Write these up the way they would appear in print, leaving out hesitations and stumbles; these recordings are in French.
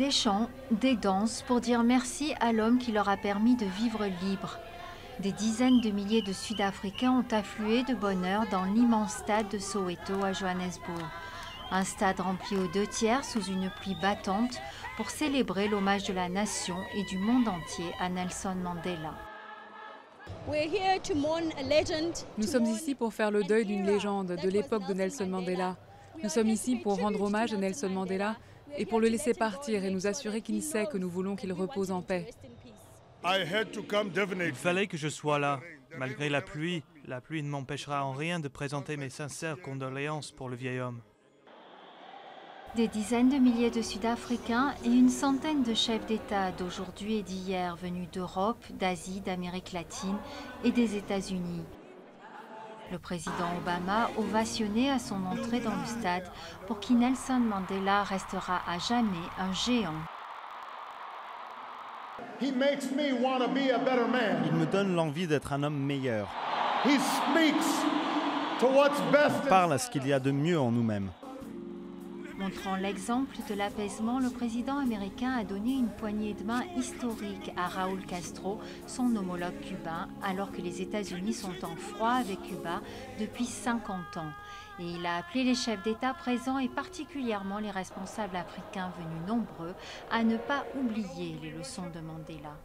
Des chants, des danses pour dire merci à l'homme qui leur a permis de vivre libre. Des dizaines de milliers de Sud-Africains ont afflué de bonne heure dans l'immense stade de Soweto à Johannesburg. Un stade rempli aux 2/3 sous une pluie battante pour célébrer l'hommage de la nation et du monde entier à Nelson Mandela. Nous sommes ici pour faire le deuil d'une légende de l'époque de Nelson Mandela. Nous sommes ici pour rendre hommage à Nelson Mandela et pour le laisser partir et nous assurer qu'il sait que nous voulons qu'il repose en paix. Il fallait que je sois là. Malgré la pluie ne m'empêchera en rien de présenter mes sincères condoléances pour le vieil homme. Des dizaines de milliers de Sud-Africains et une centaine de chefs d'État d'aujourd'hui et d'hier venus d'Europe, d'Asie, d'Amérique latine et des États-Unis. Le président Obama ovationnait à son entrée dans le stade pour qui Nelson Mandela restera à jamais un géant. Il me donne l'envie d'être un homme meilleur. Il parle à ce qu'il y a de mieux en nous-mêmes. Montrant l'exemple de l'apaisement, le président américain a donné une poignée de main historique à Raúl Castro, son homologue cubain, alors que les États-Unis sont en froid avec Cuba depuis 50 ans. Et il a appelé les chefs d'État présents et particulièrement les responsables africains venus nombreux à ne pas oublier les leçons de Mandela.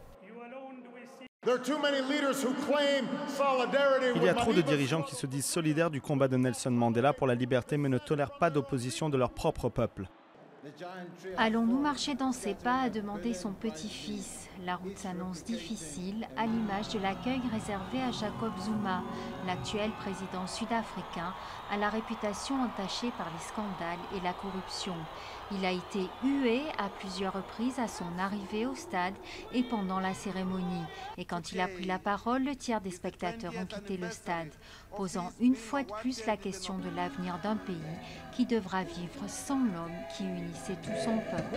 Il y a trop de dirigeants qui se disent solidaires du combat de Nelson Mandela pour la liberté mais ne tolèrent pas d'opposition de leur propre peuple. Allons-nous marcher dans ses pas, a demandé son petit-fils. La route s'annonce difficile, à l'image de l'accueil réservé à Jacob Zuma, l'actuel président sud-africain, à la réputation entachée par les scandales et la corruption. Il a été hué à plusieurs reprises à son arrivée au stade et pendant la cérémonie. Et quand il a pris la parole, le tiers des spectateurs ont quitté le stade, posant une fois de plus la question de l'avenir d'un pays qui devra vivre sans l'homme qui unissait tout son peuple.